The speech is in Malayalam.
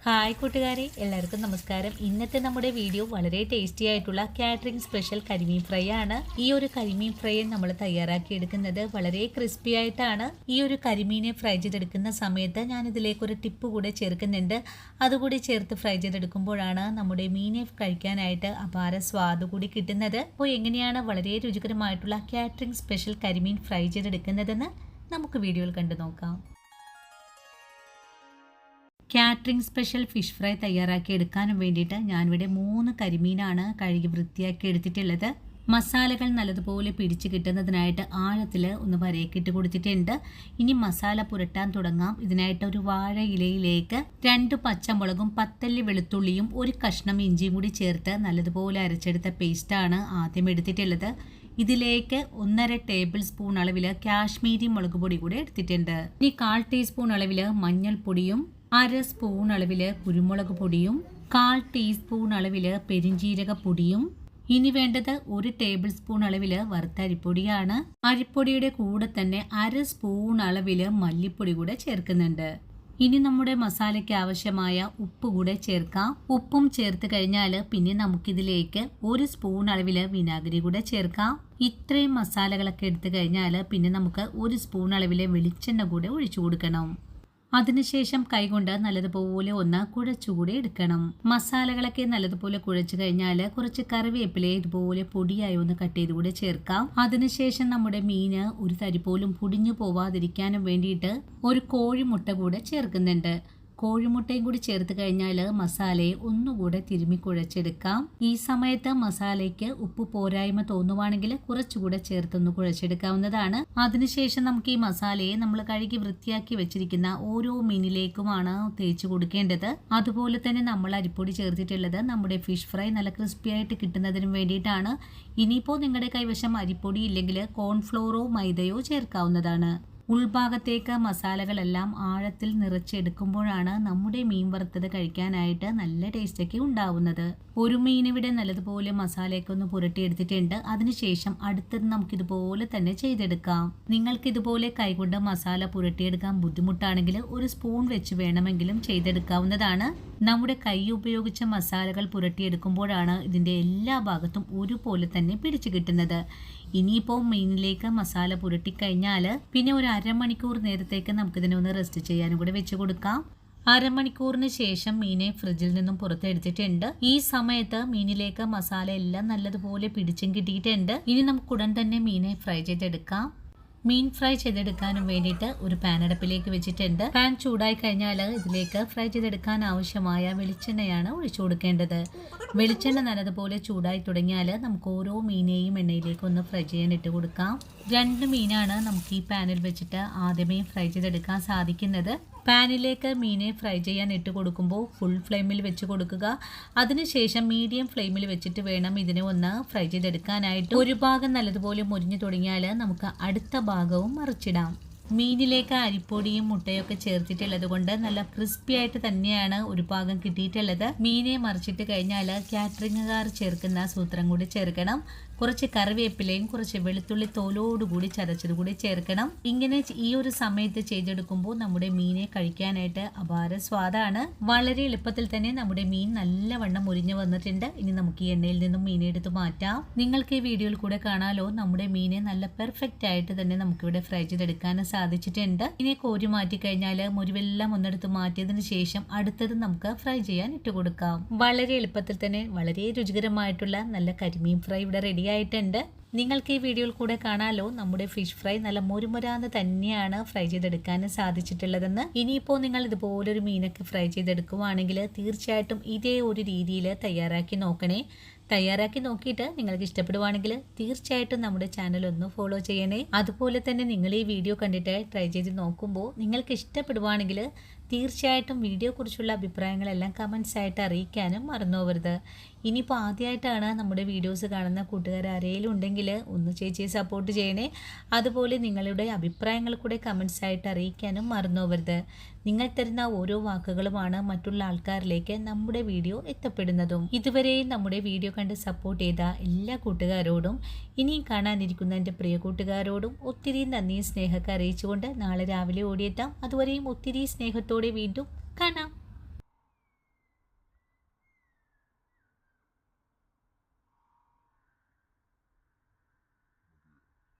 ഹായ് കൂട്ടുകാരെ, എല്ലാവർക്കും നമസ്കാരം. ഇന്നത്തെ നമ്മുടെ വീഡിയോ വളരെ ടേസ്റ്റി ആയിട്ടുള്ള കാറ്ററിംഗ് സ്പെഷ്യൽ കരിമീൻ ഫ്രൈ ആണ്. ഈ ഒരു കരിമീൻ ഫ്രൈ നമ്മൾ തയ്യാറാക്കി എടുക്കുന്നത് വളരെ ക്രിസ്പി ആയിട്ടാണ്. ഈ ഒരു കരിമീനെ ഫ്രൈ ചെയ്തെടുക്കുന്ന സമയത്ത് ഞാൻ ഇതിലേക്ക് ഒരു ടിപ്പ് കൂടെ ചേർക്കുന്നുണ്ട്. അതുകൂടി ചേർത്ത് ഫ്രൈ ചെയ്തെടുക്കുമ്പോഴാണ് നമ്മുടെ മീനെ കഴിക്കാനായിട്ട് അപാര സ്വാദ് കൂടി കിട്ടുന്നത്. അപ്പോൾ എങ്ങനെയാണ് വളരെ രുചികരമായിട്ടുള്ള കാറ്ററിംഗ് സ്പെഷ്യൽ കരിമീൻ ഫ്രൈ ചെയ്തെടുക്കുന്നതെന്ന് നമുക്ക് വീഡിയോയിൽ കണ്ടു നോക്കാം. കാറ്ററിംഗ് സ്പെഷ്യൽ ഫിഷ് ഫ്രൈ തയ്യാറാക്കി എടുക്കാനും വേണ്ടിയിട്ട് ഞാനിവിടെ 3 കരിമീനാണ് കഴുകി വൃത്തിയാക്കി എടുത്തിട്ടുള്ളത്. മസാലകൾ നല്ലതുപോലെ പിടിച്ച് കിട്ടുന്നതിനായിട്ട് ആഴത്തിൽ ഒന്ന് വരയൊക്കെ കൊടുത്തിട്ടുണ്ട്. ഇനി മസാല പുരട്ടാൻ തുടങ്ങാം. ഇതിനായിട്ട് ഒരു വാഴ ഇലയിലേക്ക് 2 പച്ചമുളകും 10 അല്ലി വെളുത്തുള്ളിയും 1 കഷ്ണം ഇഞ്ചിയും കൂടി ചേർത്ത് നല്ലതുപോലെ അരച്ചെടുത്ത പേസ്റ്റാണ് ആദ്യം എടുത്തിട്ടുള്ളത്. ഇതിലേക്ക് 1.5 ടേബിൾ സ്പൂൺ അളവിൽ കാശ്മീരി മുളക് പൊടി കൂടി എടുത്തിട്ടുണ്ട്. ഇനി 1/4 ടീസ്പൂൺ അളവിൽ മഞ്ഞൾപ്പൊടിയും 1/2 സ്പൂൺ അളവിൽ കുരുമുളക് പൊടിയും 1/4 ടീസ്പൂൺ അളവിൽ പെരിഞ്ജീരക പൊടിയും ഇനി വേണ്ടത് 1 ടേബിൾ സ്പൂൺ അളവിൽ വറുത്ത അരിപ്പൊടിയാണ്. അരിപ്പൊടിയുടെ കൂടെ തന്നെ 1/2 സ്പൂൺ അളവിൽ മല്ലിപ്പൊടി കൂടെ ചേർക്കുന്നുണ്ട്. ഇനി നമ്മുടെ മസാലയ്ക്ക് ആവശ്യമായ ഉപ്പ് കൂടെ ചേർക്കാം. ഉപ്പും ചേർത്ത് കഴിഞ്ഞാൽ പിന്നെ നമുക്കിതിലേക്ക് 1 സ്പൂൺ അളവിൽ വിനാഗിരി കൂടെ ചേർക്കാം. ഇത്രയും മസാലകളൊക്കെ എടുത്തു കഴിഞ്ഞാൽ പിന്നെ നമുക്ക് 1 സ്പൂൺ അളവിൽ വെളിച്ചെണ്ണ കൂടെ ഒഴിച്ചു കൊടുക്കണം. അതിനുശേഷം കൈകൊണ്ട് നല്ലതുപോലെ ഒന്ന് കുഴച്ചുകൂടി എടുക്കണം. മസാലകളൊക്കെ നല്ലതുപോലെ കുഴച്ചു കഴിഞ്ഞാൽ കുറച്ച് കറിവേപ്പില ഇതുപോലെ പൊടിയായി ഒന്ന് കട്ട് ചെയ്ത് കൂടെ ചേർക്കാം. അതിനുശേഷം നമ്മുടെ മീന് ഒരു തരി പോലും പൊടിഞ്ഞു പോവാതിരിക്കാനും വേണ്ടിയിട്ട് ഒരു കോഴിമുട്ട കൂടെ ചേർക്കുന്നുണ്ട്. കോഴിമുട്ടയും കൂടി ചേർത്ത് കഴിഞ്ഞാൽ മസാലയെ ഒന്നുകൂടെ തിരുമ്മി കുഴച്ചെടുക്കാം. ഈ സമയത്ത് മസാലയ്ക്ക് ഉപ്പ് പോരായ്മ തോന്നുവാണെങ്കിൽ കുറച്ചുകൂടെ ചേർത്തൊന്ന് കുഴച്ചെടുക്കാവുന്നതാണ്. അതിനുശേഷം നമുക്ക് ഈ മസാലയെ നമ്മൾ കഴുകി വൃത്തിയാക്കി വെച്ചിരിക്കുന്ന ഓരോ മീനിലേക്കുമാണ് തേച്ച് കൊടുക്കേണ്ടത്. അതുപോലെ തന്നെ നമ്മൾ അരിപ്പൊടി ചേർത്തിട്ടുള്ളത് നമ്മുടെ ഫിഷ് ഫ്രൈ നല്ല ക്രിസ്പി ആയിട്ട് കിട്ടുന്നതിന് വേണ്ടിയിട്ടാണ്. ഇനിയിപ്പോൾ നിങ്ങളുടെ കൈവശം അരിപ്പൊടി ഇല്ലെങ്കിൽ കോൺഫ്ലോറോ മൈദയോ ചേർക്കാവുന്നതാണ്. ഉൾഭാഗത്തേക്ക് മസാലകളെല്ലാം ആഴത്തിൽ നിറച്ചെടുക്കുമ്പോഴാണ് നമ്മുടെ മീൻ വറുത്തത് കഴിക്കാനായിട്ട് നല്ല ടേസ്റ്റൊക്കെ ഉണ്ടാവുന്നത്. ഒരു മീനിവിടെ നല്ലതുപോലെ മസാലയൊക്കെ ഒന്ന് പുരട്ടിയെടുത്തിട്ടുണ്ട്. അതിനുശേഷം അടുത്തത് നമുക്കിതുപോലെ തന്നെ ചെയ്തെടുക്കാം. നിങ്ങൾക്ക് ഇതുപോലെ കൈകൊണ്ട് മസാല പുരട്ടിയെടുക്കാൻ ബുദ്ധിമുട്ടാണെങ്കിൽ ഒരു സ്പൂൺ വെച്ച് വേണമെങ്കിലും ചെയ്തെടുക്കാവുന്നതാണ്. നമ്മുടെ കൈ ഉപയോഗിച്ച മസാലകൾ പുരട്ടിയെടുക്കുമ്പോഴാണ് ഇതിൻ്റെ എല്ലാ ഭാഗത്തും ഒരുപോലെ തന്നെ പിടിച്ചു കിട്ടുന്നത്. ഇനിയിപ്പോൾ മീനിലേക്ക് മസാല പുരട്ടിക്കഴിഞ്ഞാൽ പിന്നെ ഒരു അരമണിക്കൂർ നേരത്തേക്ക് നമുക്കിതിനെ ഒന്ന് റെസ്റ്റ് ചെയ്യാനും കൂടെ വെച്ച് കൊടുക്കാം. അരമണിക്കൂറിന് ശേഷം മീനെ ഫ്രിഡ്ജിൽ നിന്നും പുറത്തെടുത്തിട്ടുണ്ട്. ഈ സമയത്ത് മീനിലേക്ക് മസാല എല്ലാം നല്ലതുപോലെ പിടിച്ചും കിട്ടിയിട്ടുണ്ട്. ഇനി നമുക്ക് ഉടൻ തന്നെ മീനെ ഫ്രൈ ചെയ്തെടുക്കാം. മീൻ ഫ്രൈ ചെയ്തെടുക്കാനും വേണ്ടിയിട്ട് ഒരു പാൻ അടുപ്പിലേക്ക് വെച്ചിട്ടുണ്ട്. പാൻ ചൂടായി കഴിഞ്ഞാൽ ഇതിലേക്ക് ഫ്രൈ ചെയ്തെടുക്കാൻ ആവശ്യമായ വെളിച്ചെണ്ണയാണ് ഒഴിച്ചു കൊടുക്കേണ്ടത്. വെളിച്ചെണ്ണ നല്ലതുപോലെ ചൂടായി തുടങ്ങിയാൽ നമുക്ക് ഓരോ മീനെയും എണ്ണയിലേക്ക് ഒന്ന് ഫ്രൈ ചെയ്യാൻ ഇട്ട് കൊടുക്കാം. 2 മീനാണ് നമുക്ക് ഈ പാനിൽ വെച്ചിട്ട് ആദ്യമേ ഫ്രൈ ചെയ്തെടുക്കാൻ സാധിക്കുന്നത്. പാനിലേക്ക് മീനെ ഫ്രൈ ചെയ്യാൻ ഇട്ട് കൊടുക്കുമ്പോൾ ഫുൾ ഫ്ലെയിമിൽ വെച്ച് കൊടുക്കുക. അതിനുശേഷം മീഡിയം ഫ്ലെയിമിൽ വെച്ചിട്ട് വേണം ഇതിനെ ഒന്ന് ഫ്രൈ ചെയ്തെടുക്കാനായിട്ട്. ഒരു ഭാഗം നല്ലതുപോലെ മുരിഞ്ഞു തുടങ്ങിയാൽ നമുക്ക് അടുത്ത ഭാഗവും മറിച്ചിടാം. മീനിലേക്ക് അരിപ്പൊടിയും മുട്ടയൊക്കെ ചേർത്തിട്ടുള്ളത് കൊണ്ട് നല്ല ക്രിസ്പി ആയിട്ട് തന്നെയാണ് ഒരു ഭാഗം കിട്ടിയിട്ടുള്ളത്. മീനെ മറിച്ചിട്ട് കഴിഞ്ഞാൽ കാറ്ററിംഗുകാർ ചേർക്കുന്ന സൂത്രം കൂടി ചേർക്കണം. കുറച്ച് കറിവേപ്പിലയും കുറച്ച് വെളുത്തുള്ളി തോലോടുകൂടി ചതച്ചത് കൂടി ചേർക്കണം. ഇങ്ങനെ ഈ ഒരു സമയത്ത് ചെയ്തെടുക്കുമ്പോൾ നമ്മുടെ മീനെ കഴിക്കാനായിട്ട് അപാര സ്വാദാണ്. വളരെ എളുപ്പത്തിൽ തന്നെ നമ്മുടെ മീൻ നല്ലവണ്ണം മുരിഞ്ഞു വന്നിട്ടുണ്ട്. ഇനി നമുക്ക് ഈ എണ്ണയിൽ നിന്നും മീനെ എടുത്ത് മാറ്റാം. നിങ്ങൾക്ക് ഈ വീഡിയോയിൽ കൂടെ കാണാലോ നമ്മുടെ മീനെ നല്ല പെർഫെക്റ്റ് ആയിട്ട് തന്നെ നമുക്കിവിടെ ഫ്രൈ ചെയ്തെടുക്കാൻ സാധിച്ചിട്ടുണ്ട്. ഇനി കോരി മാറ്റി കഴിഞ്ഞാൽ മുരിവെല്ലാം ഒന്നെടുത്ത് മാറ്റിയതിനു ശേഷം അടുത്തത് നമുക്ക് ഫ്രൈ ചെയ്യാൻ ഇട്ട് കൊടുക്കാം. വളരെ എളുപ്പത്തിൽ തന്നെ വളരെ രുചികരമായിട്ടുള്ള നല്ല കരിമീൻ ഫ്രൈ ഇവിടെ റെഡി ആയിട്ടുണ്ട്. നിങ്ങൾക്ക് ഈ വീഡിയോയിൽ കൂടെ കാണാലോ നമ്മുടെ ഫിഷ് ഫ്രൈ നല്ല മുരുമുരാന്ന് തന്നെയാണ് ഫ്രൈ ചെയ്തെടുക്കാൻ സാധിച്ചിട്ടുള്ളതെന്ന്. ഇനിയിപ്പോൾ നിങ്ങൾ ഇതുപോലൊരു മീനൊക്കെ ഫ്രൈ ചെയ്തെടുക്കുവാണെങ്കിൽ തീർച്ചയായിട്ടും ഇതേ ഒരു രീതിയിൽ തയ്യാറാക്കി നോക്കണേ. തയ്യാറാക്കി നോക്കിയിട്ട് നിങ്ങൾക്ക് ഇഷ്ടപ്പെടുവാണെങ്കിൽ തീർച്ചയായിട്ടും നമ്മുടെ ചാനൽ ഒന്ന് ഫോളോ ചെയ്യണേ. അതുപോലെ തന്നെ നിങ്ങൾ ഈ വീഡിയോ കണ്ടിട്ട് ട്രൈ ചെയ്ത് നോക്കുമ്പോൾ നിങ്ങൾക്ക് ഇഷ്ടപ്പെടുവാണെങ്കിൽ തീർച്ചയായിട്ടും വീഡിയോ കുറിച്ചുള്ള അഭിപ്രായങ്ങളെല്ലാം കമൻസ് ആയിട്ട് അറിയിക്കാനും മറന്നു പോകരുത്. ഇനിയിപ്പോൾ ആദ്യമായിട്ടാണ് നമ്മുടെ വീഡിയോസ് കാണുന്ന കൂട്ടുകാർ ആരെങ്കിലും ഉണ്ടെങ്കിൽ ഒന്ന് ചേച്ചിയെ സപ്പോർട്ട് ചെയ്യണേ. അതുപോലെ നിങ്ങളുടെ അഭിപ്രായങ്ങൾ കൂടെ കമൻസ് ആയിട്ട് അറിയിക്കാനും മറന്നു പോകരുത്. നിങ്ങൾ തരുന്ന ഓരോ വാക്കുകളുമാണ് മറ്റുള്ള ആൾക്കാരിലേക്ക് നമ്മുടെ വീഡിയോ എത്തപ്പെടുന്നതും. ഇതുവരെയും നമ്മുടെ വീഡിയോ കണ്ട് സപ്പോർട്ട് ചെയ്ത എല്ലാ കൂട്ടുകാരോടും ഇനിയും കാണാനിരിക്കുന്ന എൻ്റെ പ്രിയ കൂട്ടുകാരോടും ഒത്തിരി നന്ദി സ്നേഹമൊക്കെ അറിയിച്ചുകൊണ്ട് നാളെ രാവിലെ ഓടിയെത്താം. അതുവരെയും ഒത്തിരി സ്നേഹത്തോടെ വീണ്ടും കാണാം.